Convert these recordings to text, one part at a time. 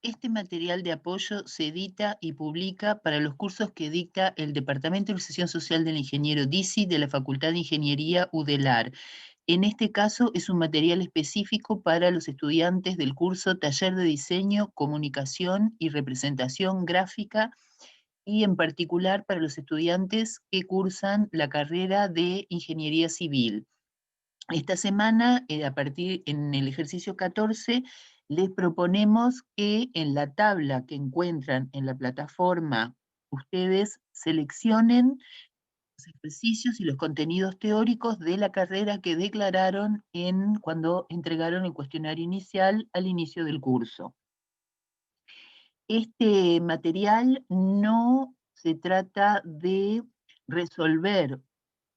Este material de apoyo se edita y publica para los cursos que dicta el Departamento de Iniciación Social del Ingeniero DICI de la Facultad de Ingeniería UDELAR. En este caso es un material específico para los estudiantes del curso Taller de Diseño, Comunicación y Representación Gráfica y en particular para los estudiantes que cursan la carrera de Ingeniería Civil. Esta semana, en el ejercicio 14, les proponemos que en la tabla que encuentran en la plataforma, ustedes seleccionen los ejercicios y los contenidos teóricos de la carrera que declararon cuando entregaron el cuestionario inicial al inicio del curso. Este material no se trata de resolver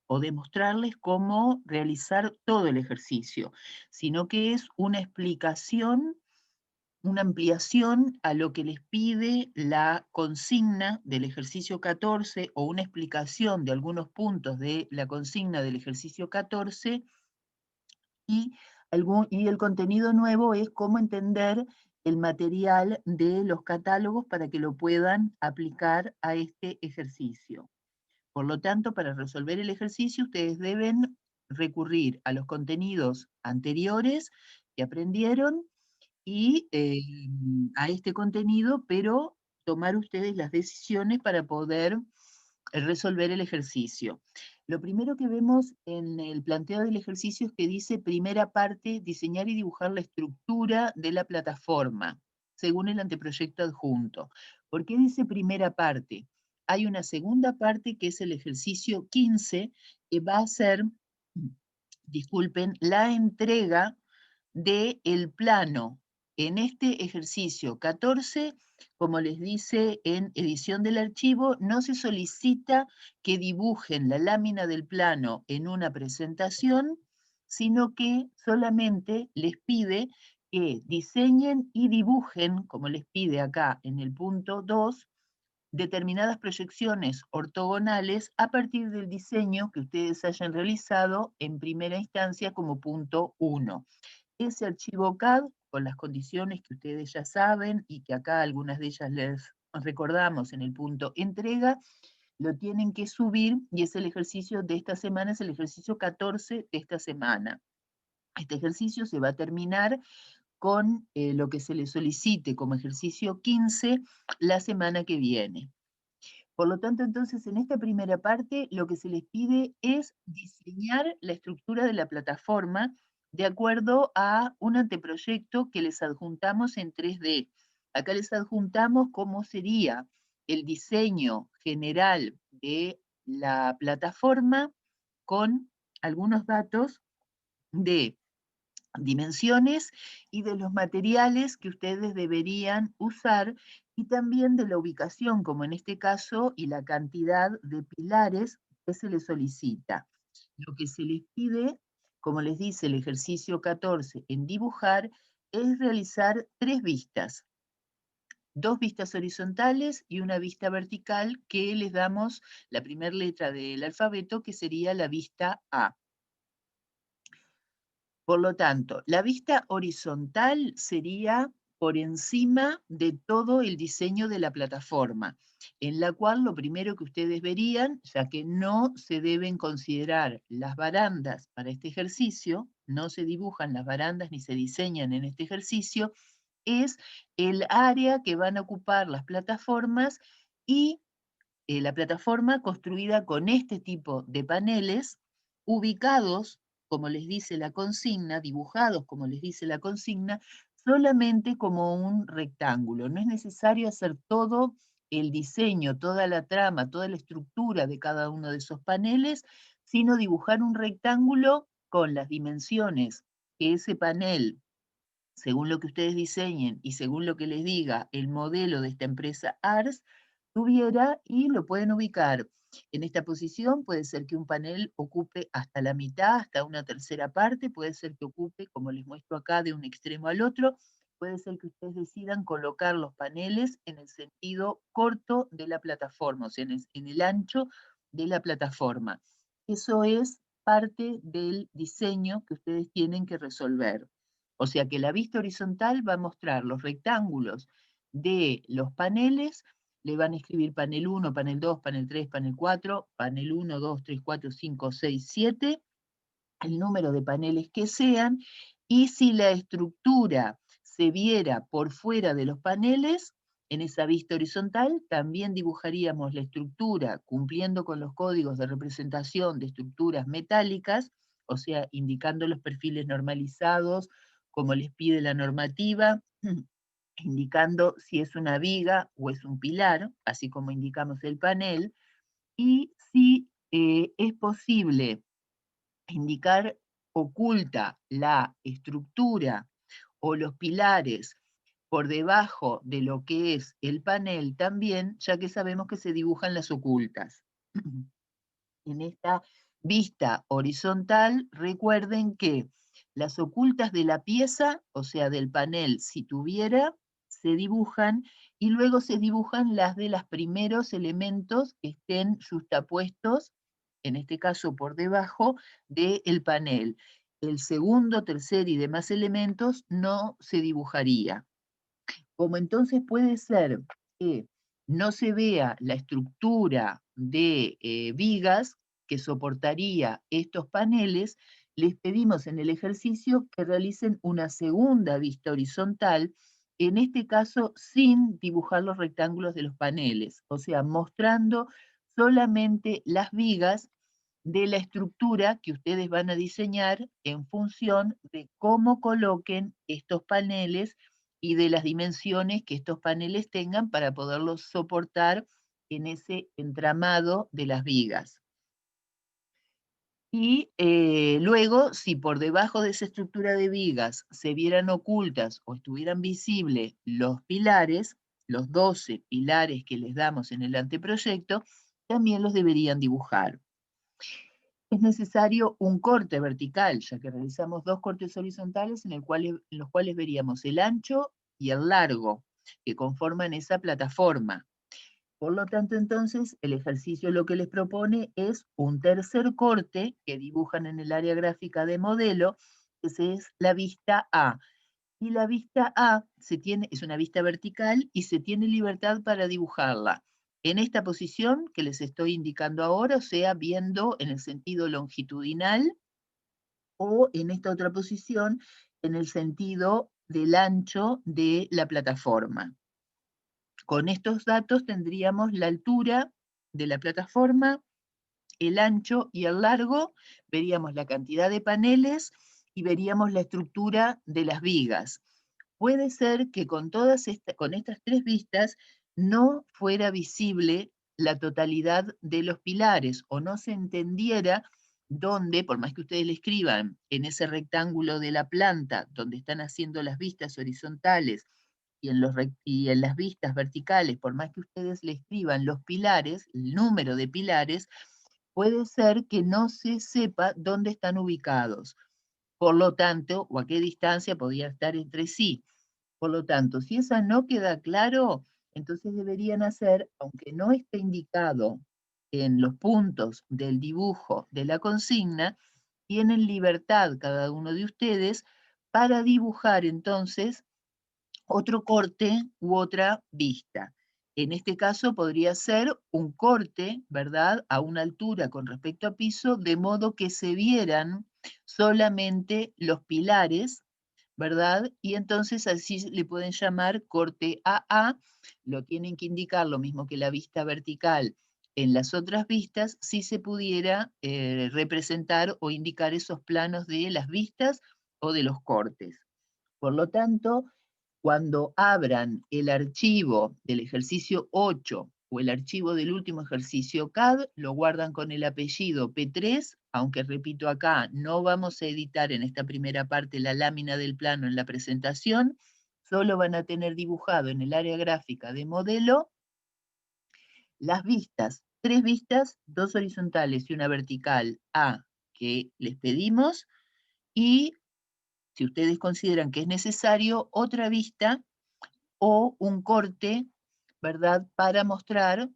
o demostrarles cómo realizar todo el ejercicio, sino que es una explicación, una ampliación a lo que les pide la consigna del ejercicio 14 o una explicación de algunos puntos de la consigna del ejercicio 14 y, y el contenido nuevo es cómo entender el material de los catálogos para que lo puedan aplicar a este ejercicio. Por lo tanto, para resolver el ejercicio, ustedes deben recurrir a los contenidos anteriores que aprendieron y a este contenido, pero tomar ustedes las decisiones para poder resolver el ejercicio. Lo primero que vemos en el planteo del ejercicio es que dice primera parte, diseñar y dibujar la estructura de la plataforma, según el anteproyecto adjunto. ¿Por qué dice primera parte? Hay una segunda parte que es el ejercicio 15, que va a ser, disculpen, la entrega del plano. En este ejercicio 14, como les dice en edición del archivo, no se solicita que dibujen la lámina del plano en una presentación, sino que solamente les pide que diseñen y dibujen, como les pide acá en el punto 2, determinadas proyecciones ortogonales a partir del diseño que ustedes hayan realizado en primera instancia como punto 1. Ese archivo CAD, con las condiciones que ustedes ya saben y que acá algunas de ellas les recordamos en el punto entrega, lo tienen que subir y es el ejercicio de esta semana, es el ejercicio 14 de esta semana. Este ejercicio se va a terminar con lo que se le solicite como ejercicio 15 la semana que viene. Por lo tanto, entonces, en esta primera parte, lo que se les pide es diseñar la estructura de la plataforma de acuerdo a un anteproyecto que les adjuntamos en 3D. Acá les adjuntamos cómo sería el diseño general de la plataforma con algunos datos de dimensiones y de los materiales que ustedes deberían usar y también de la ubicación, como en este caso, y la cantidad de pilares que se les solicita. Lo que se les pide, como les dice el ejercicio 14 en dibujar, es realizar 3 vistas. 2 vistas horizontales y una vista vertical que les damos la primera letra del alfabeto, que sería la vista A. Por lo tanto, la vista horizontal sería por encima de todo el diseño de la plataforma, en la cual lo primero que ustedes verían, ya que no se deben considerar las barandas para este ejercicio, no se dibujan las barandas ni se diseñan en este ejercicio, es el área que van a ocupar las plataformas y la plataforma construida con este tipo de paneles ubicados, como les dice la consigna, dibujados como les dice la consigna, solamente como un rectángulo. No es necesario hacer todo el diseño, toda la trama, toda la estructura de cada uno de esos paneles, sino dibujar un rectángulo con las dimensiones que ese panel, según lo que ustedes diseñen y según lo que les diga el modelo de esta empresa ARS, tuviera y lo pueden ubicar. En esta posición puede ser que un panel ocupe hasta la mitad, hasta una tercera parte, puede ser que ocupe, como les muestro acá, de un extremo al otro, puede ser que ustedes decidan colocar los paneles en el sentido corto de la plataforma, o sea, en el ancho de la plataforma. Eso es parte del diseño que ustedes tienen que resolver. O sea que la vista horizontal va a mostrar los rectángulos de los paneles, le van a escribir panel 1, panel 2, panel 3, panel 4, panel 1, 2, 3, 4, 5, 6, 7, el número de paneles que sean, y si la estructura se viera por fuera de los paneles, en esa vista horizontal también dibujaríamos la estructura cumpliendo con los códigos de representación de estructuras metálicas, o sea, indicando los perfiles normalizados, como les pide la normativa, indicando si es una viga o es un pilar, así como indicamos el panel, y si es posible indicar oculta la estructura o los pilares por debajo de lo que es el panel también, ya que sabemos que se dibujan las ocultas. En esta vista horizontal, recuerden que las ocultas de la pieza, o sea, del panel, si tuviera, se dibujan, y luego se dibujan las de los primeros elementos que estén justapuestos, en este caso por debajo del panel. El segundo, tercer y demás elementos no se dibujaría. Como entonces puede ser que no se vea la estructura de vigas que soportaría estos paneles, les pedimos en el ejercicio que realicen una segunda vista horizontal, en este caso sin dibujar los rectángulos de los paneles, o sea, mostrando solamente las vigas de la estructura que ustedes van a diseñar en función de cómo coloquen estos paneles y de las dimensiones que estos paneles tengan para poderlos soportar en ese entramado de las vigas. Y luego, si por debajo de esa estructura de vigas se vieran ocultas o estuvieran visibles los pilares, los 12 pilares que les damos en el anteproyecto, también los deberían dibujar. Es necesario un corte vertical, ya que realizamos dos cortes horizontales en los cuales veríamos el ancho y el largo, que conforman esa plataforma. Por lo tanto, entonces, el ejercicio lo que les propone es un tercer corte que dibujan en el área gráfica de modelo, que es la vista A. Y la vista A es una vista vertical y se tiene libertad para dibujarla en esta posición que les estoy indicando ahora, o sea, viendo en el sentido longitudinal, o en esta otra posición en el sentido del ancho de la plataforma. Con estos datos tendríamos la altura de la plataforma, el ancho y el largo, veríamos la cantidad de paneles y veríamos la estructura de las vigas. Puede ser que con estas tres vistas no fuera visible la totalidad de los pilares o no se entendiera dónde, por más que ustedes le escriban en ese rectángulo de la planta donde están haciendo las vistas horizontales y en las vistas verticales, por más que ustedes le escriban los pilares, el número de pilares, puede ser que no se sepa dónde están ubicados. Por lo tanto, o a qué distancia podría estar entre sí. Por lo tanto, si esa no queda claro, entonces deberían hacer, aunque no esté indicado en los puntos del dibujo de la consigna, tienen libertad cada uno de ustedes para dibujar entonces otro corte u otra vista. En este caso podría ser un corte, ¿verdad?, a una altura con respecto a piso, de modo que se vieran solamente los pilares, ¿verdad? Y entonces así le pueden llamar corte AA, lo tienen que indicar lo mismo que la vista vertical en las otras vistas, si se pudiera representar o indicar esos planos de las vistas o de los cortes. Por lo tanto, cuando abran el archivo del ejercicio 8 o el archivo del último ejercicio CAD, lo guardan con el apellido P3, aunque repito acá, no vamos a editar en esta primera parte la lámina del plano en la presentación, solo van a tener dibujado en el área gráfica de modelo las vistas, 3 vistas, 2 horizontales y una vertical A que les pedimos, y si ustedes consideran que es necesario, otra vista o un corte, ¿verdad?, para mostrar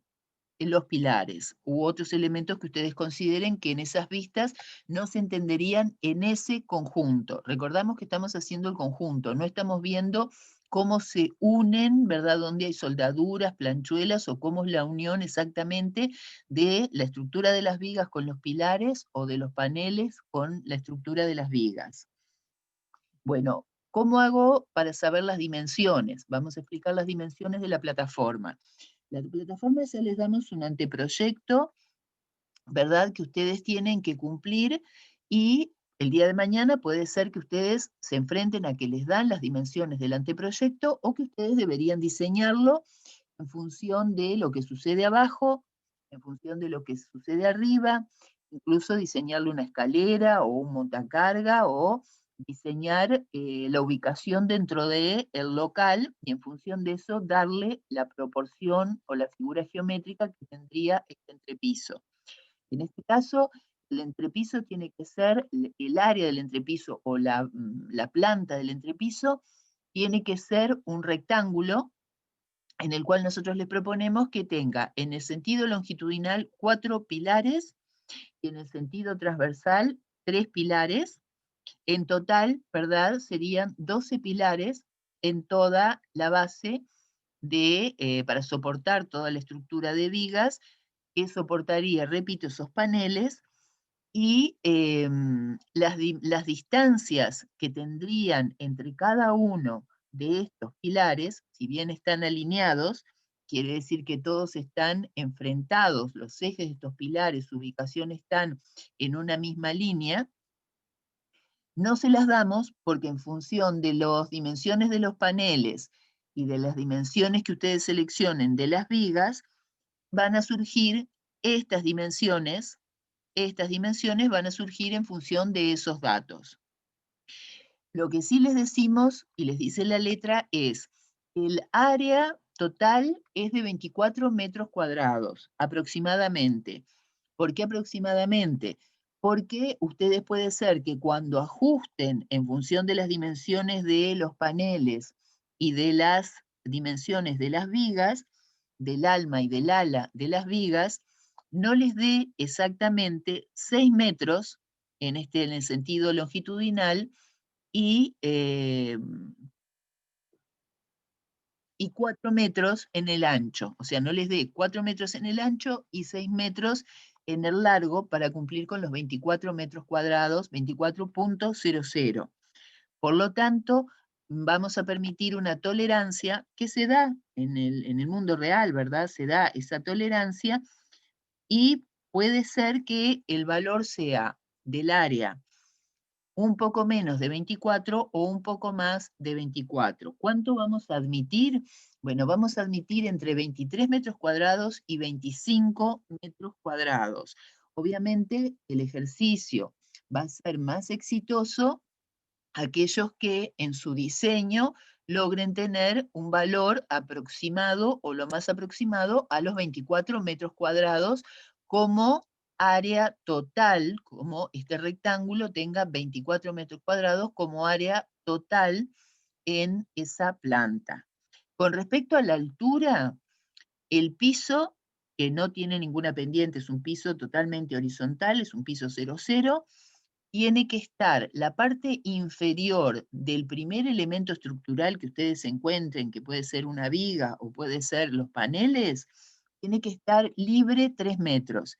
los pilares u otros elementos que ustedes consideren que en esas vistas no se entenderían en ese conjunto. Recordamos que estamos haciendo el conjunto, no estamos viendo cómo se unen, ¿verdad? Dónde hay soldaduras, planchuelas, o cómo es la unión exactamente de la estructura de las vigas con los pilares, o de los paneles con la estructura de las vigas. Bueno, ¿cómo hago para saber las dimensiones? Vamos a explicar las dimensiones de la plataforma. La plataforma ya les damos un anteproyecto, ¿verdad? Que ustedes tienen que cumplir, y el día de mañana puede ser que ustedes se enfrenten a que les dan las dimensiones del anteproyecto, o que ustedes deberían diseñarlo en función de lo que sucede abajo, en función de lo que sucede arriba, incluso diseñarle una escalera o un montacarga, o diseñar la ubicación dentro del local, y en función de eso darle la proporción o la figura geométrica que tendría este entrepiso. En este caso, el entrepiso tiene que ser, el área del entrepiso, o la planta del entrepiso, tiene que ser un rectángulo en el cual nosotros les proponemos que tenga en el sentido longitudinal 4 pilares, y en el sentido transversal 3 pilares. En total, ¿verdad? Serían 12 pilares en toda la base para soportar toda la estructura de vigas, que soportaría, repito, esos paneles. Y las distancias que tendrían entre cada uno de estos pilares, si bien están alineados, quiere decir que todos están enfrentados, los ejes de estos pilares, su ubicación están en una misma línea. No se las damos porque en función de las dimensiones de los paneles y de las dimensiones que ustedes seleccionen de las vigas, van a surgir estas dimensiones. Estas dimensiones van a surgir en función de esos datos. Lo que sí les decimos, y les dice la letra, es el área total es de 24 metros cuadrados, aproximadamente. ¿Por qué aproximadamente? Porque ustedes puede ser que cuando ajusten en función de las dimensiones de los paneles y de las dimensiones de las vigas, del alma y del ala de las vigas, no les dé exactamente 6 metros en el sentido longitudinal, y, eh, y 4 metros en el ancho. O sea, no les dé 4 metros en el ancho y 6 metros en el largo para cumplir con los 24 metros cuadrados, 24,00. Por lo tanto, vamos a permitir una tolerancia que se da en el mundo real, ¿verdad? Se da esa tolerancia, y puede ser que el valor sea del área un poco menos de 24 o un poco más de 24. ¿Cuánto vamos a admitir? Bueno, vamos a admitir entre 23 metros cuadrados y 25 metros cuadrados. Obviamente el ejercicio va a ser más exitoso aquellos que en su diseño logren tener un valor aproximado, o lo más aproximado a los 24 metros cuadrados como área total, como este rectángulo tenga 24 metros cuadrados como área total en esa planta. Con respecto a la altura, el piso, que no tiene ninguna pendiente, es un piso totalmente horizontal, es un piso 00, tiene que estar la parte inferior del primer elemento estructural que ustedes encuentren, que puede ser una viga o puede ser los paneles, tiene que estar libre 3 metros.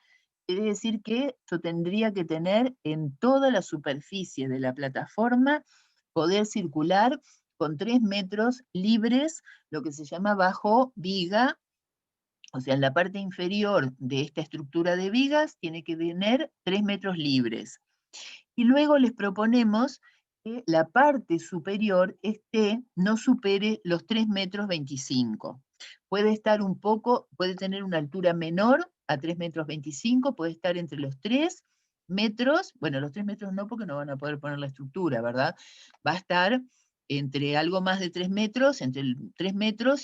Quiere decir que yo tendría que tener en toda la superficie de la plataforma, poder circular con 3 metros libres, lo que se llama bajo viga. O sea, en la parte inferior de esta estructura de vigas tiene que tener 3 metros libres. Y luego les proponemos que la parte superior no supere los 3,25 metros. Puede estar un poco, puede tener una altura menor a 3,25 metros, puede estar entre los 3 metros, bueno, los 3 metros no, porque no van a poder poner la estructura, ¿verdad? Va a estar entre algo más de 3 metros, entre 3 metros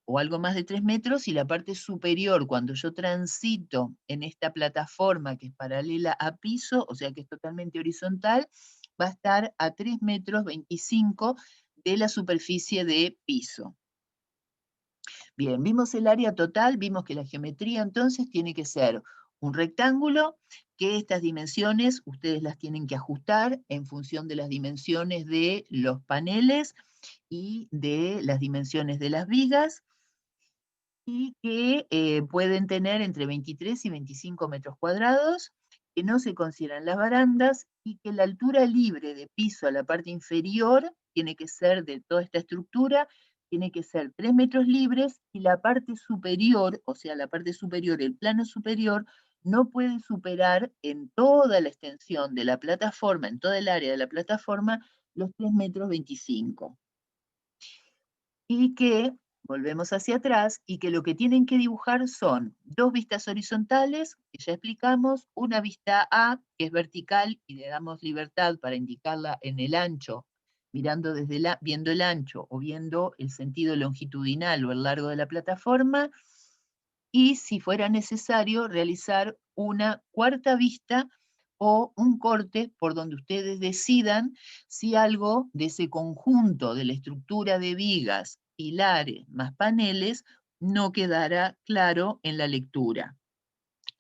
o algo más de 3 metros, y la parte superior, cuando yo transito en esta plataforma que es paralela a piso, o sea que es totalmente horizontal, va a estar a 3,25 metros de la superficie de piso. Bien, vimos el área total, vimos que la geometría entonces tiene que ser un rectángulo, que estas dimensiones ustedes las tienen que ajustar en función de las dimensiones de los paneles y de las dimensiones de las vigas, y que pueden tener entre 23 y 25 metros cuadrados, que no se consideran las barandas, y que la altura libre de piso a la parte inferior tiene que ser de toda esta estructura, tiene que ser 3 metros libres, y la parte superior, o sea, la parte superior, el plano superior, no puede superar en toda la extensión de la plataforma, en toda el área de la plataforma, los 3 metros 25. Y que, volvemos hacia atrás, y que lo que tienen que dibujar son dos vistas horizontales, que ya explicamos, una vista A, que es vertical, y le damos libertad para indicarla en el ancho, mirando viendo el ancho, o viendo el sentido longitudinal o el largo de la plataforma, y si fuera necesario, realizar una cuarta vista o un corte por donde ustedes decidan si algo de ese conjunto de la estructura de vigas, pilares más paneles no quedará claro en la lectura.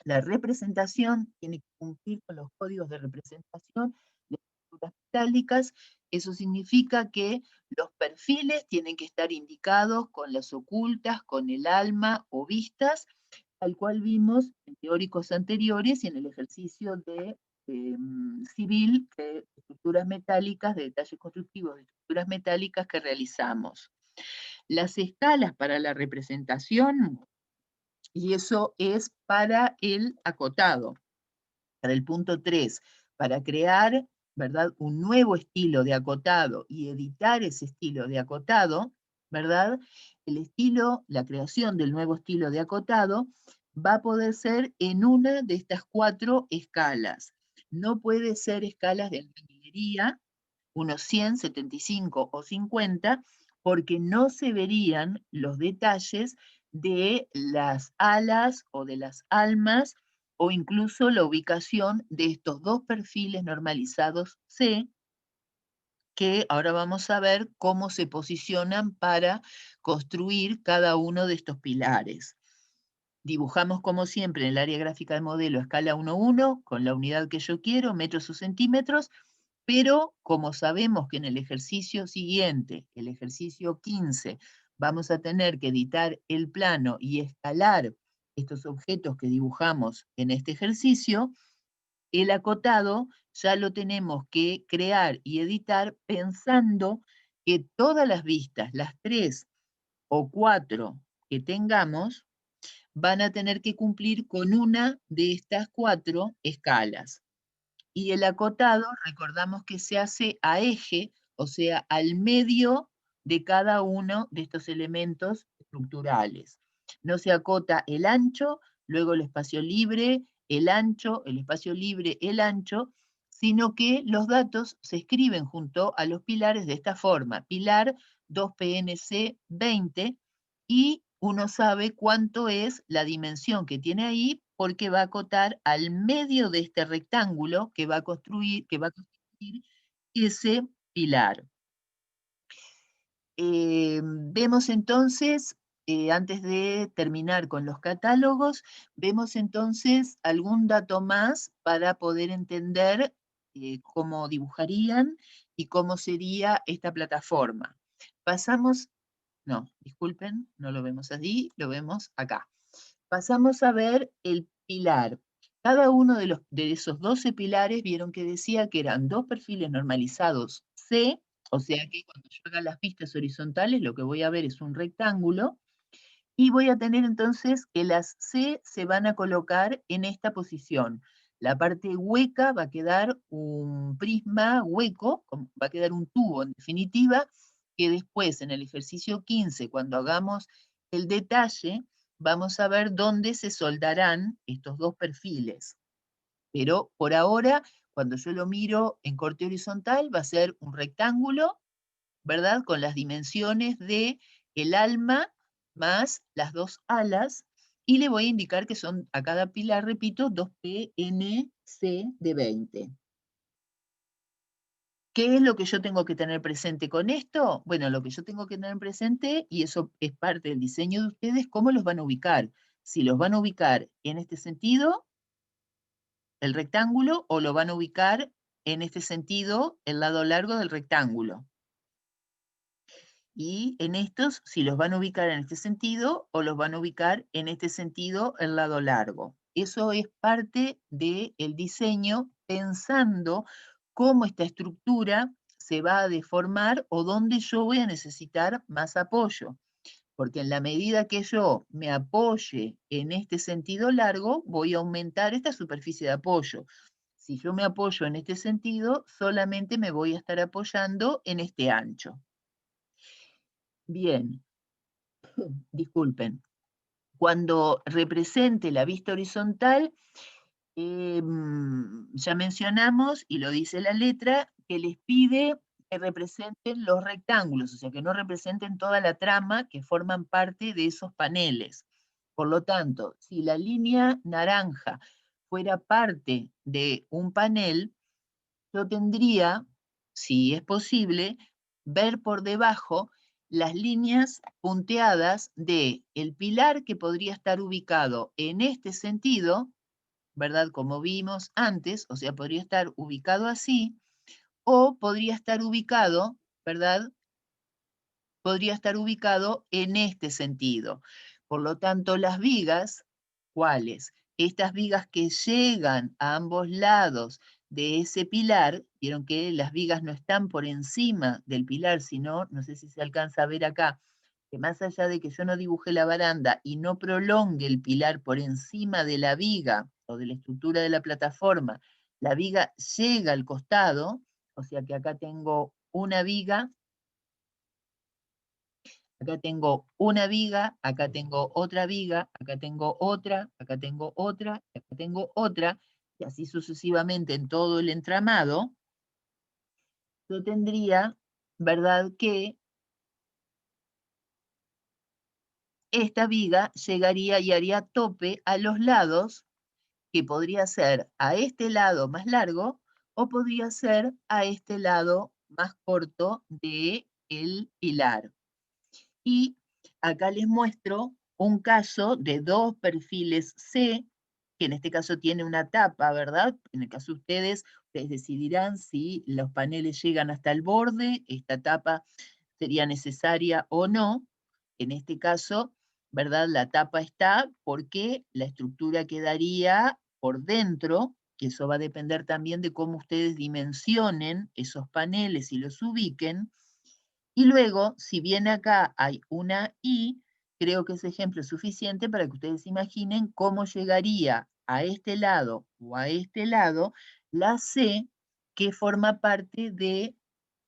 La representación tiene que cumplir con los códigos de representación de estructuras metálicas. Eso significa que los perfiles tienen que estar indicados con las ocultas, con el alma o vistas, tal cual vimos en teóricos anteriores y en el ejercicio de civil de estructuras metálicas, de detalles constructivos de estructuras metálicas que realizamos. Las escalas para la representación, y eso es para el acotado, para el punto 3, para crear, ¿verdad?, un nuevo estilo de acotado y editar ese estilo de acotado, ¿verdad? El estilo, la creación del nuevo estilo de acotado va a poder ser en una de estas 4 escalas. No puede ser escalas de albañilería, unos 100, 75 o 50, porque no se verían los detalles de las alas o de las almas, o incluso la ubicación de estos dos perfiles normalizados C, que ahora vamos a ver cómo se posicionan para construir cada uno de estos pilares. Dibujamos como siempre en el área gráfica del modelo a escala 1:1, con la unidad que yo quiero, metros o centímetros, pero como sabemos que en el ejercicio siguiente, el ejercicio 15, vamos a tener que editar el plano y escalar estos objetos que dibujamos en este ejercicio, el acotado ya lo tenemos que crear y editar pensando que todas las vistas, las 3 o 4 que tengamos, van a tener que cumplir con una de estas 4 escalas. Y el acotado, recordamos que se hace a eje, o sea, al medio de cada uno de estos elementos estructurales. No se acota el ancho, luego el espacio libre, el ancho, el espacio libre, el ancho, sino que los datos se escriben junto a los pilares de esta forma. Pilar 2PNC 20, y uno sabe cuánto es la dimensión que tiene ahí, porque va a acotar al medio de este rectángulo que va a constituir ese pilar. Vemos entonces, antes de terminar con los catálogos, vemos entonces algún dato más para poder entender cómo dibujarían y cómo sería esta plataforma. Pasamos, no, disculpen, no lo vemos allí, lo vemos acá. Pasamos a ver el pilar. Cada uno de esos 12 pilares, vieron que decía que eran dos perfiles normalizados C, o sea que cuando yo haga las pistas horizontales, lo que voy a ver es un rectángulo, y voy a tener entonces que las C se van a colocar en esta posición. La parte hueca va a quedar un prisma hueco, va a quedar un tubo en definitiva, que después en el ejercicio 15, cuando hagamos el detalle, vamos a ver dónde se soldarán estos dos perfiles. Pero por ahora, cuando yo lo miro en corte horizontal, va a ser un rectángulo, ¿verdad? Con las dimensiones de el alma más las dos alas, y le voy a indicar que son a cada pilar, repito, 2PNC de 20. ¿Qué es lo que yo tengo que tener presente con esto? Bueno, lo que yo tengo que tener presente, y eso es parte del diseño de ustedes, cómo los van a ubicar. Si los van a ubicar en este sentido, el rectángulo, o lo van a ubicar en este sentido, el lado largo del rectángulo. Y en estos, si los van a ubicar en este sentido o los van a ubicar en este sentido, el lado largo. Eso es parte del diseño, pensando cómo esta estructura se va a deformar o dónde yo voy a necesitar más apoyo. Porque en la medida que yo me apoye en este sentido largo, voy a aumentar esta superficie de apoyo. Si yo me apoyo en este sentido, solamente me voy a estar apoyando en este ancho. Bien, disculpen. Cuando represente la vista horizontal, ya mencionamos, y lo dice la letra, que les pide que representen los rectángulos, o sea, que no representen toda la trama que forman parte de esos paneles. Por lo tanto, si la línea naranja fuera parte de un panel, yo tendría, si es posible, ver por debajo las líneas punteadas de el pilar que podría estar ubicado en este sentido, ¿verdad? Como vimos antes, o sea, podría estar ubicado así, o podría estar ubicado, ¿verdad? Podría estar ubicado en este sentido. Por lo tanto, las vigas, ¿cuáles? Estas vigas que llegan a ambos lados de ese pilar, vieron que las vigas no están por encima del pilar, sino, no sé si se alcanza a ver acá, que más allá de que yo no dibujé la baranda y no prolongue el pilar por encima de la viga o de la estructura de la plataforma, la viga llega al costado, o sea que acá tengo una viga, acá tengo una viga, acá tengo otra viga, acá tengo otra, acá tengo otra, acá tengo otra, y así sucesivamente en todo el entramado, yo tendría, ¿verdad?, que esta viga llegaría y haría tope a los lados, que podría ser a este lado más largo o podría ser a este lado más corto de el pilar. Y acá les muestro un caso de dos perfiles C, que en este caso tiene una tapa, ¿verdad? En el caso de ustedes, ustedes decidirán si los paneles llegan hasta el borde, esta tapa sería necesaria o no. En este caso, ¿verdad? La tapa está porque la estructura quedaría por dentro, que eso va a depender también de cómo ustedes dimensionen esos paneles y los ubiquen. Y luego, si bien acá hay una I, creo que ese ejemplo es suficiente para que ustedes imaginen cómo llegaría a este lado o a este lado la C, que forma parte de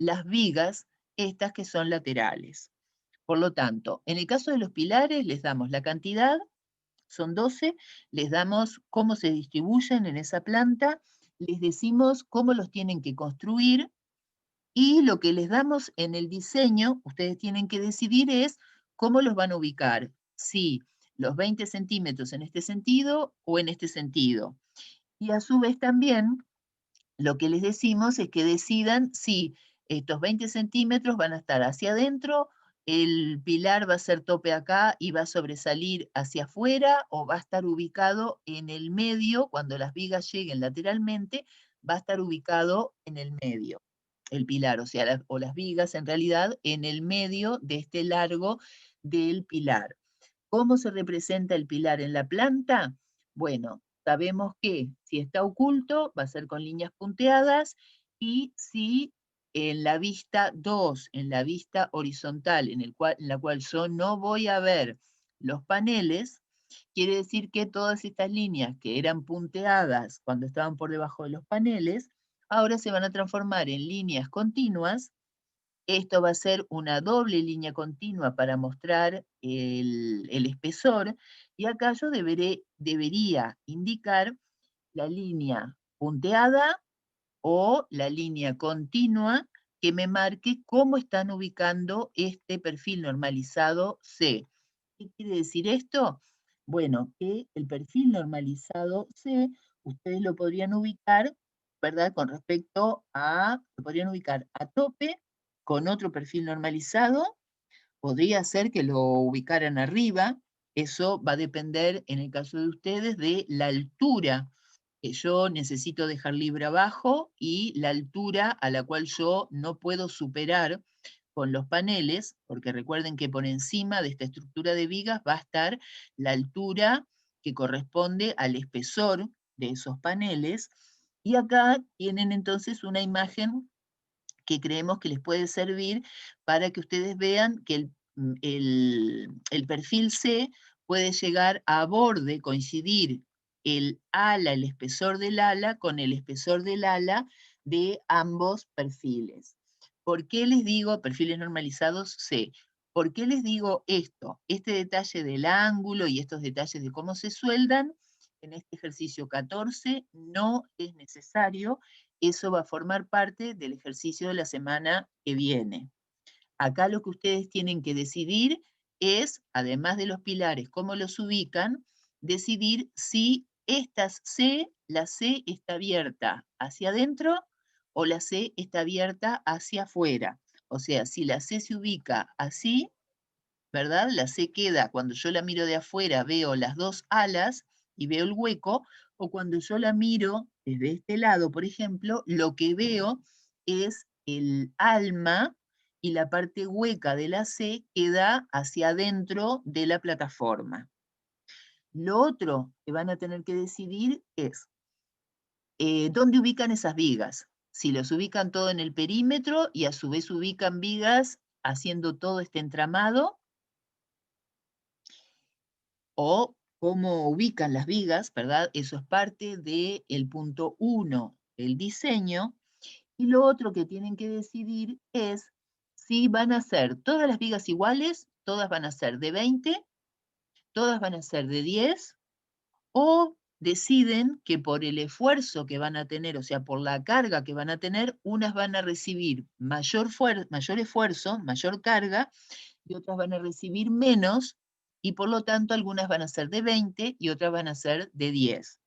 las vigas, estas que son laterales. Por lo tanto, en el caso de los pilares, les damos la cantidad, son 12, les damos cómo se distribuyen en esa planta, les decimos cómo los tienen que construir, y lo que les damos en el diseño, ustedes tienen que decidir es cómo los van a ubicar. Si los 20 centímetros en este sentido o en este sentido. Y a su vez también lo que les decimos es que decidan si estos 20 centímetros van a estar hacia adentro, el pilar va a ser tope acá y va a sobresalir hacia afuera, o va a estar ubicado en el medio, cuando las vigas lleguen lateralmente, va a estar ubicado en el medio, el pilar, o sea, o las vigas en realidad en el medio de este largo del pilar. ¿Cómo se representa el pilar en la planta? Bueno, sabemos que si está oculto va a ser con líneas punteadas, y si en la vista 2, en la vista horizontal, en la cual yo no voy a ver los paneles, quiere decir que todas estas líneas que eran punteadas cuando estaban por debajo de los paneles, ahora se van a transformar en líneas continuas. Esto va a ser una doble línea continua para mostrar el espesor, y acá yo debería indicar la línea punteada o la línea continua que me marque cómo están ubicando este perfil normalizado C. ¿Qué quiere decir esto? Bueno, que el perfil normalizado C, ustedes lo podrían ubicar, ¿verdad? Con respecto a, lo podrían ubicar a tope con otro perfil normalizado, podría ser que lo ubicaran arriba, eso va a depender, en el caso de ustedes, de la altura que yo necesito dejar libre abajo y la altura a la cual yo no puedo superar con los paneles, porque recuerden que por encima de esta estructura de vigas va a estar la altura que corresponde al espesor de esos paneles, y acá tienen entonces una imagen que creemos que les puede servir para que ustedes vean que el perfil C puede llegar a borde, coincidir el ala, el espesor del ala, con el espesor del ala de ambos perfiles. ¿Por qué les digo perfiles normalizados C? ¿Por qué les digo esto? Este detalle del ángulo y estos detalles de cómo se sueldan, en este ejercicio 14 no es necesario. Eso va a formar parte del ejercicio de la semana que viene. Acá lo que ustedes tienen que decidir es, además de los pilares, cómo los ubican, decidir si estas C, la C está abierta hacia adentro o la C está abierta hacia afuera. O sea, si la C se ubica así, ¿verdad? La C queda, cuando yo la miro de afuera, veo las dos alas y veo el hueco, o cuando yo la miro desde este lado, por ejemplo, lo que veo es el alma y la parte hueca de la C queda hacia adentro de la plataforma. Lo otro que van a tener que decidir es dónde ubican esas vigas. Si los ubican todo en el perímetro y a su vez ubican vigas haciendo todo este entramado, o cómo ubican las vigas, ¿verdad? Eso es parte del punto 1 del diseño. Y lo otro que tienen que decidir es si van a ser todas las vigas iguales, todas van a ser de 20, todas van a ser de 10, o deciden que por el esfuerzo que van a tener, o sea, por la carga que van a tener, unas van a recibir mayor esfuerzo, mayor carga, y otras van a recibir menos, y por lo tanto algunas van a ser de 20 y otras van a ser de 10.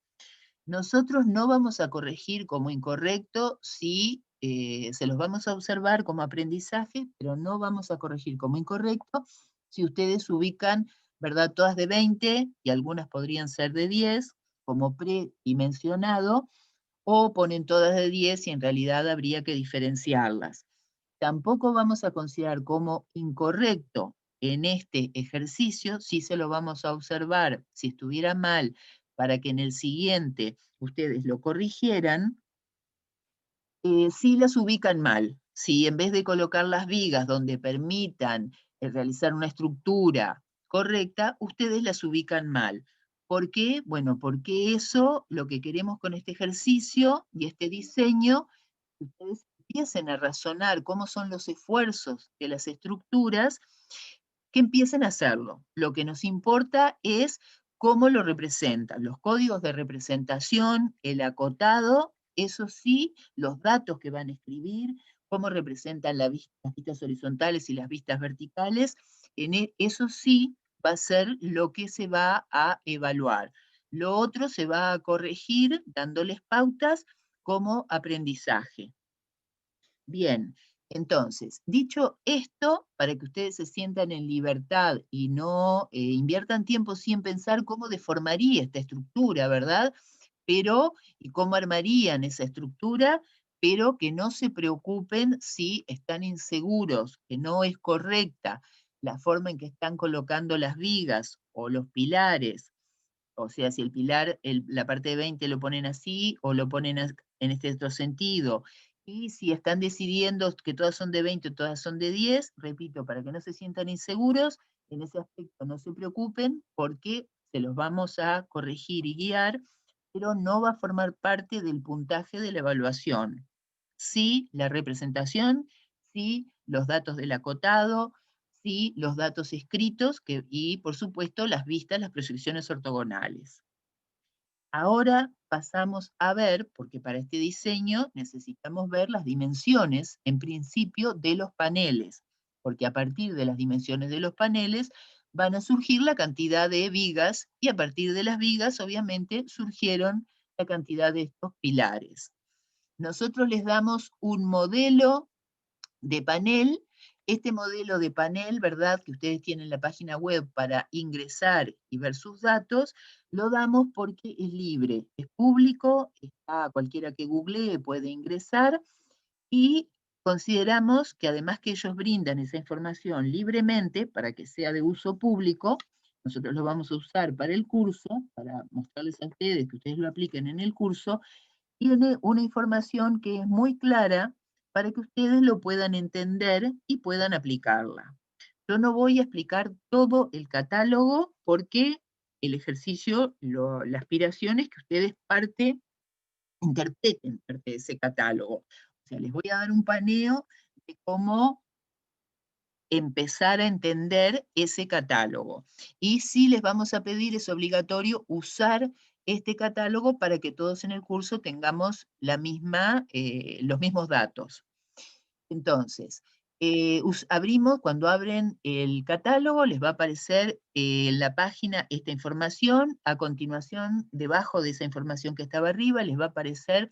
Nosotros no vamos a corregir como incorrecto si se los vamos a observar como aprendizaje, pero no vamos a corregir como incorrecto si ustedes ubican, ¿verdad? Todas de 20 y algunas podrían ser de 10, como predimensionado, o ponen todas de 10 y en realidad habría que diferenciarlas. Tampoco vamos a considerar como incorrecto en este ejercicio, si se lo vamos a observar, si estuviera mal, para que en el siguiente ustedes lo corrigieran, si las ubican mal. Si en vez de colocar las vigas donde permitan realizar una estructura correcta, ustedes las ubican mal. ¿Por qué? Bueno, porque eso, lo que queremos con este ejercicio y este diseño, que ustedes empiecen a razonar cómo son los esfuerzos de las estructuras, que empiecen a hacerlo. Lo que nos importa es cómo lo representan, los códigos de representación, el acotado, eso sí, los datos que van a escribir, cómo representan las vistas horizontales y las vistas verticales, eso sí va a ser lo que se va a evaluar. Lo otro se va a corregir dándoles pautas como aprendizaje. Bien, entonces, dicho esto, para que ustedes se sientan en libertad y no inviertan tiempo sin pensar cómo deformaría esta estructura, ¿verdad? Pero, y cómo armarían esa estructura, pero que no se preocupen si están inseguros, que no es correcta la forma en que están colocando las vigas o los pilares. O sea, si el pilar, la parte de 20 lo ponen así o lo ponen en este otro sentido. Y si están decidiendo que todas son de 20 o todas son de 10, repito, para que no se sientan inseguros, en ese aspecto no se preocupen porque se los vamos a corregir y guiar, pero no va a formar parte del puntaje de la evaluación. Sí, la representación, sí, los datos del acotado, sí, los datos escritos y, por supuesto, las vistas, las proyecciones ortogonales. Ahora pasamos a ver, porque para este diseño necesitamos ver las dimensiones, en principio, de los paneles, porque a partir de las dimensiones de los paneles van a surgir la cantidad de vigas, y a partir de las vigas, obviamente, surgieron la cantidad de estos pilares. Nosotros les damos un modelo de panel. Este modelo de panel, ¿verdad? Que ustedes tienen la página web para ingresar y ver sus datos, lo damos porque es libre, es público, está, cualquiera que googlee puede ingresar, y consideramos que además que ellos brindan esa información libremente para que sea de uso público, nosotros lo vamos a usar para el curso, para mostrarles a ustedes que ustedes lo apliquen en el curso, tiene una información que es muy clara para que ustedes lo puedan entender y puedan aplicarla. Yo no voy a explicar todo el catálogo porque el ejercicio, la aspiración es que ustedes interpreten parte de ese catálogo. O sea, les voy a dar un paneo de cómo empezar a entender ese catálogo. Y sí les vamos a pedir, es obligatorio usar este catálogo para que todos en el curso tengamos los mismos datos. Entonces, abrimos, cuando abren el catálogo, les va a aparecer en la página esta información. A continuación, debajo de esa información que estaba arriba, les va a aparecer,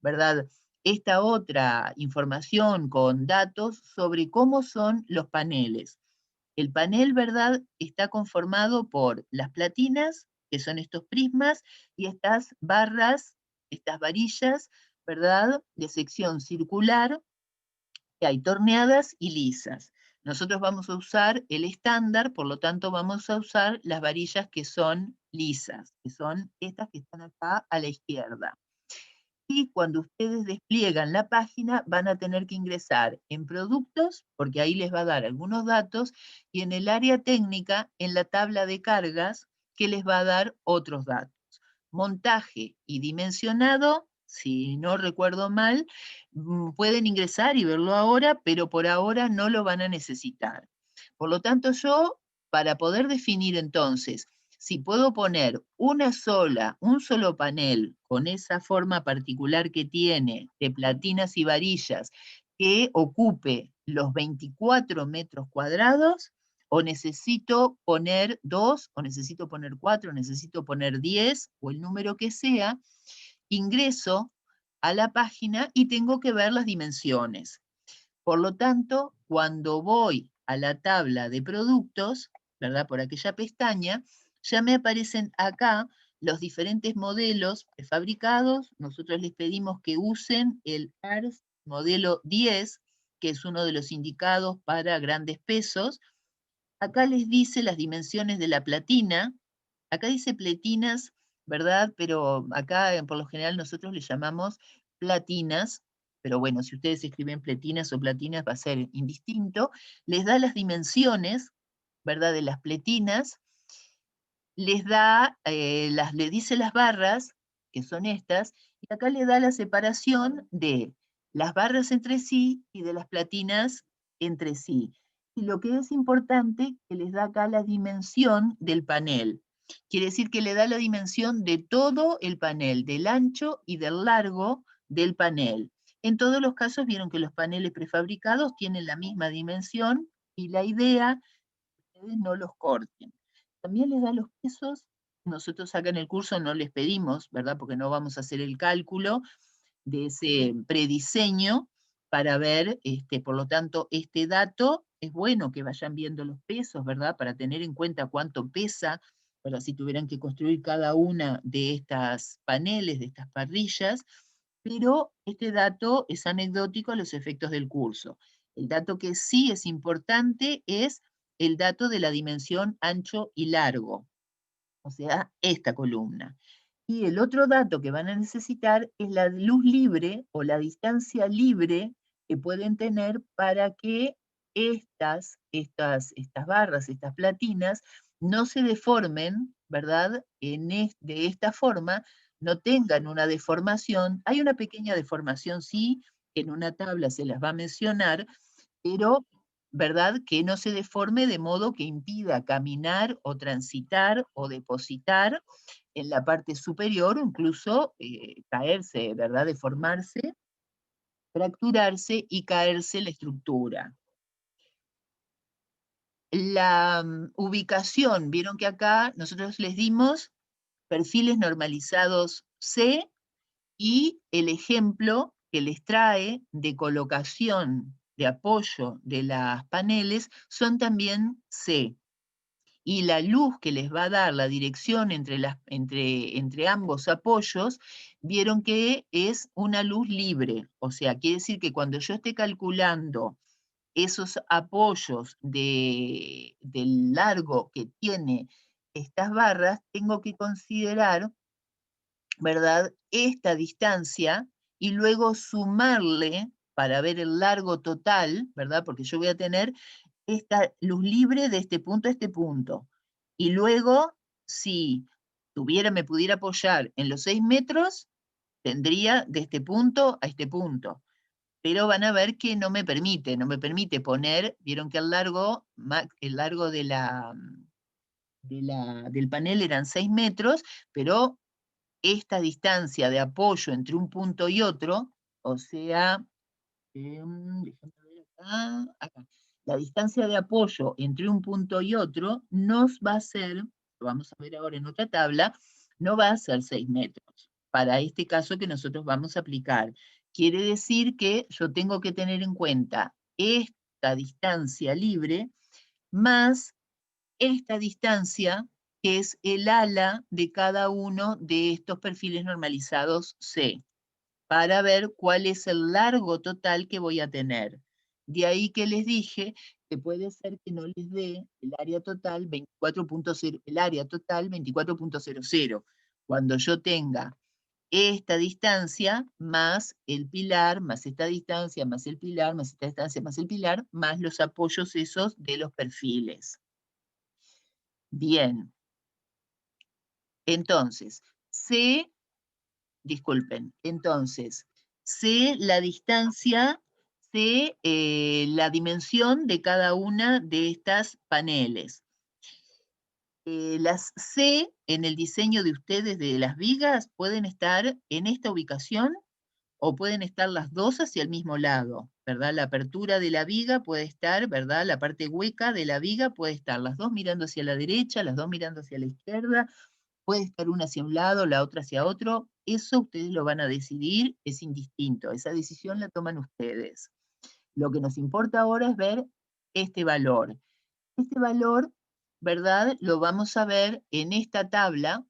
¿verdad?, esta otra información con datos sobre cómo son los paneles. El panel, ¿verdad?, está conformado por las platinas, que son estos prismas, y estas barras, estas varillas, ¿verdad?, de sección circular, que hay torneadas y lisas. Nosotros vamos a usar el estándar, por lo tanto vamos a usar las varillas que son lisas, que son estas que están acá a la izquierda. Y cuando ustedes despliegan la página, van a tener que ingresar en productos, porque ahí les va a dar algunos datos, y en el área técnica, en la tabla de cargas, que les va a dar otros datos. Montaje y dimensionado, si no recuerdo mal, pueden ingresar y verlo ahora, pero por ahora no lo van a necesitar. Por lo tanto, yo, para poder definir entonces si puedo poner un solo panel con esa forma particular que tiene de platinas y varillas que ocupe los 24 metros cuadrados, o necesito poner 2, o necesito poner 4, o necesito poner 10, o el número que sea, ingreso a la página y tengo que ver las dimensiones. Por lo tanto, cuando voy a la tabla de productos, ¿verdad?, por aquella pestaña, ya me aparecen acá los diferentes modelos prefabricados. Nosotros les pedimos que usen el ARS modelo 10, que es uno de los indicados para grandes pesos. Acá les dice las dimensiones de la platina. Acá dice pletinas, ¿verdad? Pero acá por lo general nosotros le llamamos platinas, pero bueno, si ustedes escriben pletinas o platinas va a ser indistinto. Les da las dimensiones, ¿verdad?, de las pletinas, les da, le dice las barras, que son estas, y acá le da la separación de las barras entre sí y de las platinas entre sí. Y lo que es importante, que les da acá la dimensión del panel. Quiere decir que le da la dimensión de todo el panel, del ancho y del largo del panel. En todos los casos vieron que los paneles prefabricados tienen la misma dimensión y la idea es que ustedes no los corten. También les da los pesos. Nosotros acá en el curso no les pedimos, ¿verdad?, porque no vamos a hacer el cálculo de ese prediseño para ver, por lo tanto, este dato es bueno que vayan viendo los pesos, ¿verdad?, para tener en cuenta cuánto pesa, para si tuvieran que construir cada una de estas paneles, de estas parrillas, pero este dato es anecdótico a los efectos del curso. El dato que sí es importante es el dato de la dimensión ancho y largo, o sea, esta columna. Y el otro dato que van a necesitar es la luz libre o la distancia libre que pueden tener para que estas barras, estas platinas, no se deformen, ¿verdad?, de esta forma, no tengan una deformación. Hay una pequeña deformación, sí, que en una tabla se las va a mencionar, pero, ¿verdad?, que no se deforme de modo que impida caminar o transitar o depositar en la parte superior, o incluso caerse, ¿verdad?, deformarse, fracturarse y caerse la estructura. La ubicación, vieron que acá nosotros les dimos perfiles normalizados C, y el ejemplo que les trae de colocación de apoyo de las paneles son también C. y la luz que les va a dar la dirección entre ambos apoyos, vieron que es una luz libre. O sea, quiere decir que cuando yo esté calculando esos apoyos del largo que tiene estas barras, tengo que considerar, ¿verdad?, esta distancia y luego sumarle para ver el largo total, ¿verdad? Porque yo voy a tener esta luz libre de este punto a este punto. Y luego, si me pudiera apoyar en los 6 metros, tendría de este punto a este punto. Pero van a ver que no me permite poner, vieron que el largo del panel eran 6 metros, pero esta distancia de apoyo entre un punto y otro, o sea, déjame ver acá. La distancia de apoyo entre un punto y otro nos va a ser, lo vamos a ver ahora en otra tabla, no va a ser 6 metros, para este caso que nosotros vamos a aplicar. Quiere decir que yo tengo que tener en cuenta esta distancia libre más esta distancia, que es el ala de cada uno de estos perfiles normalizados C, para ver cuál es el largo total que voy a tener. De ahí que les dije que puede ser que no les dé el área total 24.0, el área total 24.00. Cuando yo tenga esta distancia más el pilar, más esta distancia, más el pilar, más esta distancia, más el pilar, más los apoyos esos de los perfiles. Bien, entonces, entonces, sé la distancia, sé la dimensión de cada una de estas paneles. Las C en el diseño de ustedes de las vigas pueden estar en esta ubicación o pueden estar las dos hacia el mismo lado, ¿verdad? La apertura de la viga puede estar, ¿verdad? La parte hueca de la viga puede estar las dos mirando hacia la derecha, las dos mirando hacia la izquierda, puede estar una hacia un lado, la otra hacia otro. Eso ustedes lo van a decidir, es indistinto. Esa decisión la toman ustedes. Lo que nos importa ahora es ver este valor. Este valor, ¿verdad? Lo vamos a ver en esta tabla,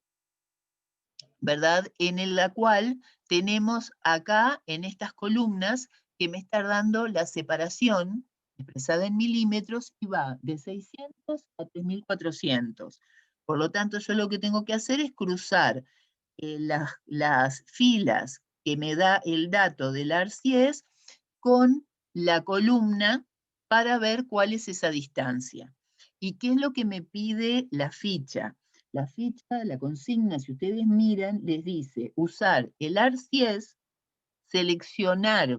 ¿verdad? En la cual tenemos acá, en estas columnas, que me está dando la separación expresada en milímetros y va de 600 a 3400. Por lo tanto, yo lo que tengo que hacer es cruzar las filas que me da el dato del ARCIES con la columna para ver cuál es esa distancia. ¿Y qué es lo que me pide la ficha? La ficha, la consigna, si ustedes miran, les dice usar el ARCIES, seleccionar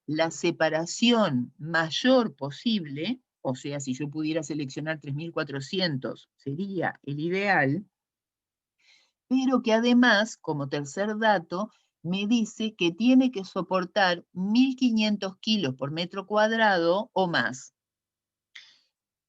la separación mayor posible, o sea, si yo pudiera seleccionar 3400 sería el ideal, pero que además, como tercer dato, me dice que tiene que soportar 1500 kilos por metro cuadrado o más.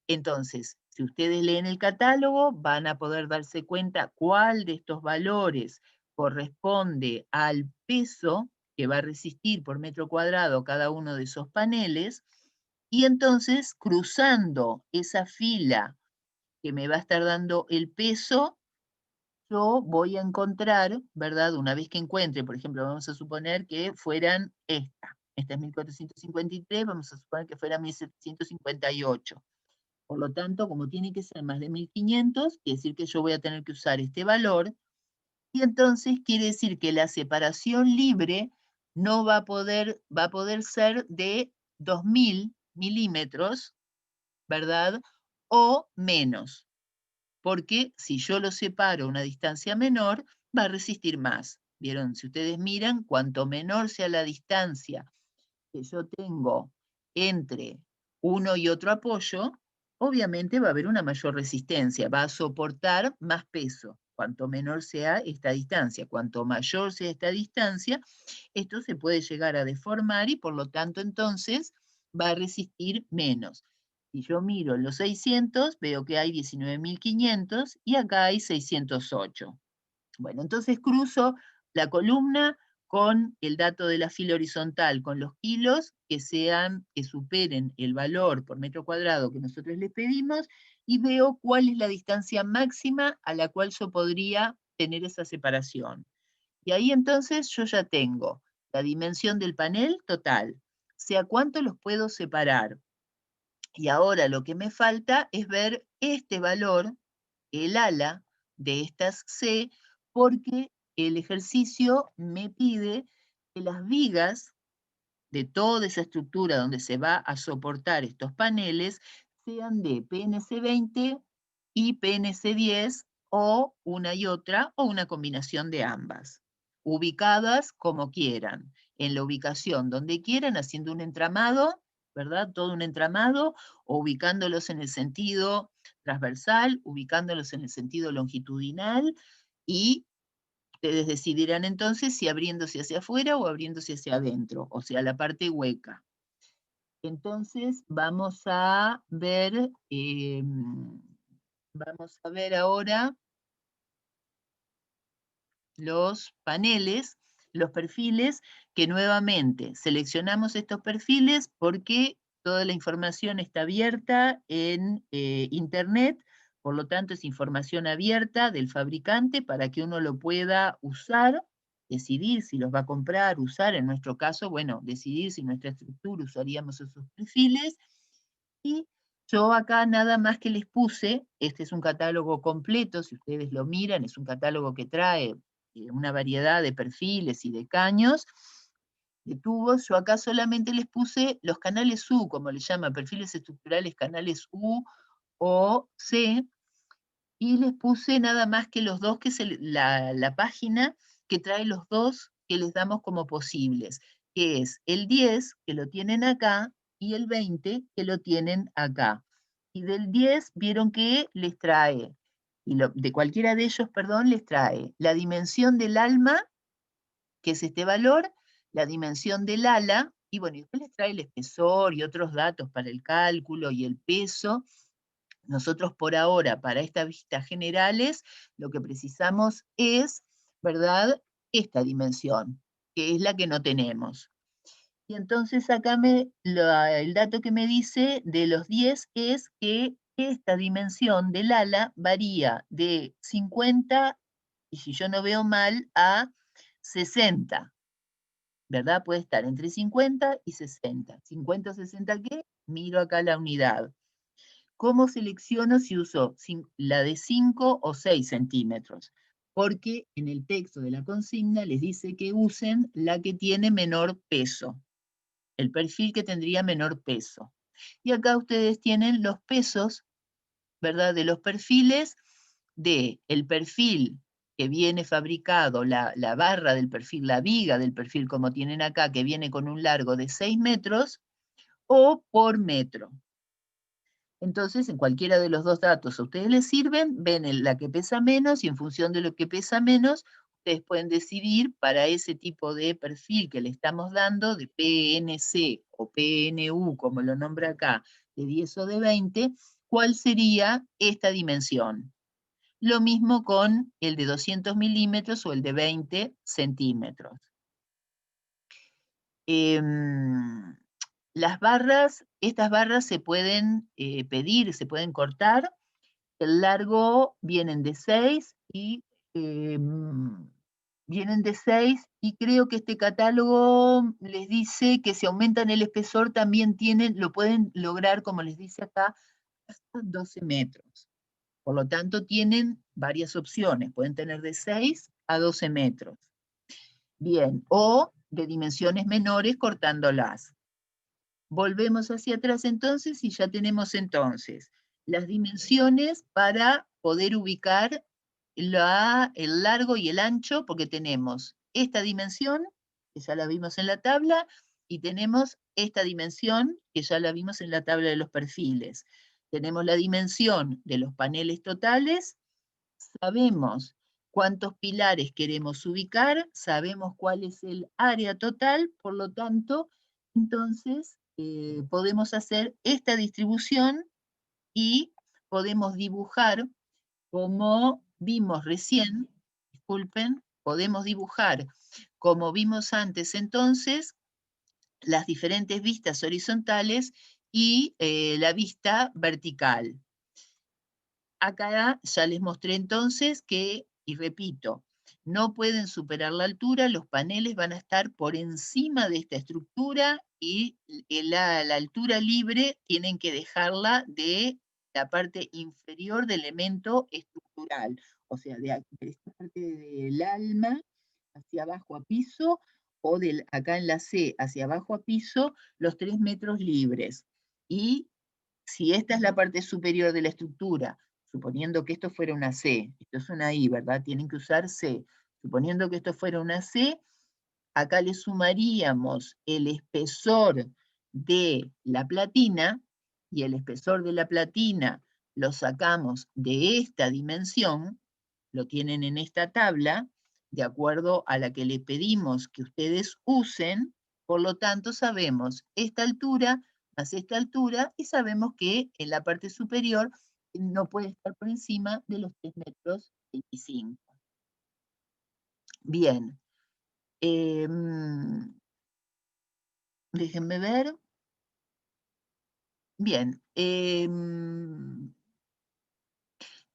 Entonces, si ustedes leen el catálogo, van a poder darse cuenta cuál de estos valores corresponde al peso que va a resistir por metro cuadrado cada uno de esos paneles, y entonces, cruzando esa fila que me va a estar dando el peso, yo voy a encontrar, ¿verdad? Una vez que encuentre, por ejemplo, vamos a suponer que fueran esta es 1453, vamos a suponer que fuera 1758. Por lo tanto, como tiene que ser más de 1500, quiere decir que yo voy a tener que usar este valor, y entonces quiere decir que la separación libre no va a poder ser de 2000 milímetros, ¿verdad? O menos, porque si yo lo separo a una distancia menor, va a resistir más. ¿Vieron? Si ustedes miran, cuanto menor sea la distancia que yo tengo entre uno y otro apoyo, obviamente va a haber una mayor resistencia, va a soportar más peso. Cuanto menor sea esta distancia, cuanto mayor sea esta distancia, esto se puede llegar a deformar y por lo tanto entonces va a resistir menos. Si yo miro los 600, veo que hay 19.500 y acá hay 608. Bueno, entonces cruzo la columna con el dato de la fila horizontal, con los kilos que superen el valor por metro cuadrado que nosotros les pedimos, y veo cuál es la distancia máxima a la cual yo podría tener esa separación. Y ahí entonces yo ya tengo la dimensión del panel total, sea cuánto los puedo separar. Y ahora lo que me falta es ver este valor, el ala de estas C, porque el ejercicio me pide que las vigas de toda esa estructura donde se va a soportar estos paneles sean de PNC20 y PNC10 o una y otra o una combinación de ambas, ubicadas como quieran, en la ubicación donde quieran, haciendo un entramado, ¿verdad? Todo un entramado, o ubicándolos en el sentido transversal, ubicándolos en el sentido longitudinal, y ustedes decidirán entonces si abriéndose hacia afuera o abriéndose hacia adentro, o sea, la parte hueca. Entonces vamos a ver ahora los paneles, los perfiles, que nuevamente seleccionamos estos perfiles porque toda la información está abierta en Internet, por lo tanto es información abierta del fabricante para que uno lo pueda usar, decidir si los va a comprar, usar, en nuestro caso, bueno, decidir si nuestra estructura usaríamos esos perfiles, y yo acá nada más que les puse, este es un catálogo completo, si ustedes lo miran, es un catálogo que trae una variedad de perfiles y de caños, de tubos. Yo acá solamente les puse los canales U, como le llama, perfiles estructurales canales U o C, y les puse nada más que los dos, que es la página que trae los dos que les damos como posibles, que es el 10, que lo tienen acá, y el 20, que lo tienen acá. Y del 10 vieron que les trae, de cualquiera de ellos, perdón, les trae la dimensión del alma, que es este valor, la dimensión del ala, y bueno, y después les trae el espesor y otros datos para el cálculo y el peso. Nosotros por ahora, para estas vistas generales, lo que precisamos es, ¿verdad?, esta dimensión, que es la que no tenemos. Y entonces acá el dato que me dice de los 10 es que esta dimensión del ala varía de 50, y si yo no veo mal, a 60, ¿verdad? Puede estar entre 50 y 60. 50 o 60, ¿qué? Miro acá la unidad. ¿Cómo selecciono si uso la de 5 o 6 centímetros? Porque en el texto de la consigna les dice que usen la que tiene menor peso, el perfil que tendría menor peso. Y acá ustedes tienen los pesos, ¿verdad?, de los perfiles, el perfil que viene fabricado, la barra del perfil, la viga del perfil, como tienen acá, que viene con un largo de 6 metros, o por metro. Entonces, en cualquiera de los dos datos a ustedes les sirven, ven la que pesa menos, y en función de lo que pesa menos, ustedes pueden decidir para ese tipo de perfil que le estamos dando, de PNC o PNU, como lo nombra acá, de 10 o de 20, cuál sería esta dimensión. Lo mismo con el de 200 milímetros o el de 20 centímetros. Las barras, estas barras se pueden pedir, se pueden cortar. El largo vienen de 6 y creo que este catálogo les dice que si aumentan el espesor también lo pueden lograr, como les dice acá, hasta 12 metros. Por lo tanto, tienen varias opciones. Pueden tener de 6 a 12 metros. Bien, o de dimensiones menores cortándolas. Volvemos hacia atrás entonces y ya tenemos entonces las dimensiones para poder ubicar el largo y el ancho, porque tenemos esta dimensión, que ya la vimos en la tabla, y tenemos esta dimensión, que ya la vimos en la tabla de los perfiles. Tenemos la dimensión de los paneles totales, sabemos cuántos pilares queremos ubicar, sabemos cuál es el área total, por lo tanto, entonces podemos hacer esta distribución y podemos dibujar, como vimos recién, disculpen, podemos dibujar, como vimos antes entonces, las diferentes vistas horizontales y la vista vertical. Acá ya les mostré entonces que, y repito, no pueden superar la altura, los paneles van a estar por encima de esta estructura y la altura libre tienen que dejarla de la parte inferior del elemento estructural, o sea, de esta parte del alma hacia abajo a piso, o acá en la C hacia abajo a piso, los 3 metros libres. Y si esta es la parte superior de la estructura, suponiendo que esto fuera una C, esto es una I, ¿verdad? Tienen que usar C. Suponiendo que esto fuera una C, acá le sumaríamos el espesor de la platina, y el espesor de la platina lo sacamos de esta dimensión, lo tienen en esta tabla, de acuerdo a la que le pedimos que ustedes usen, por lo tanto sabemos esta altura más esta altura, y sabemos que en la parte superior no puede estar por encima de los 3 metros 25. Bien, déjenme ver. Bien,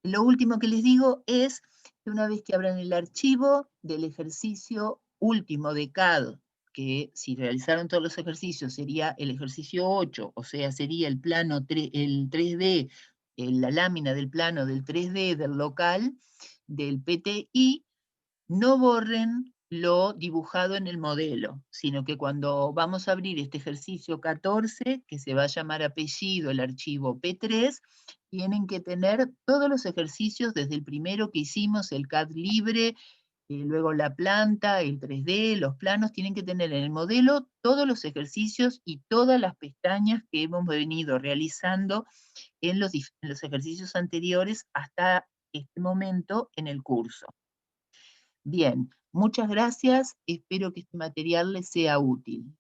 lo último que les digo es que una vez que abran el archivo del ejercicio último de CAD, que si realizaron todos los ejercicios sería el ejercicio 8, o sea, sería el plano, el 3D, la lámina del plano del 3D del local, del PTI, no borren lo dibujado en el modelo, sino que cuando vamos a abrir este ejercicio 14, que se va a llamar apellido el archivo P3, tienen que tener todos los ejercicios desde el primero que hicimos, el CAD libre, luego la planta, el 3D, los planos, tienen que tener en el modelo todos los ejercicios y todas las pestañas que hemos venido realizando en los ejercicios anteriores hasta este momento en el curso. Bien, muchas gracias, espero que este material les sea útil.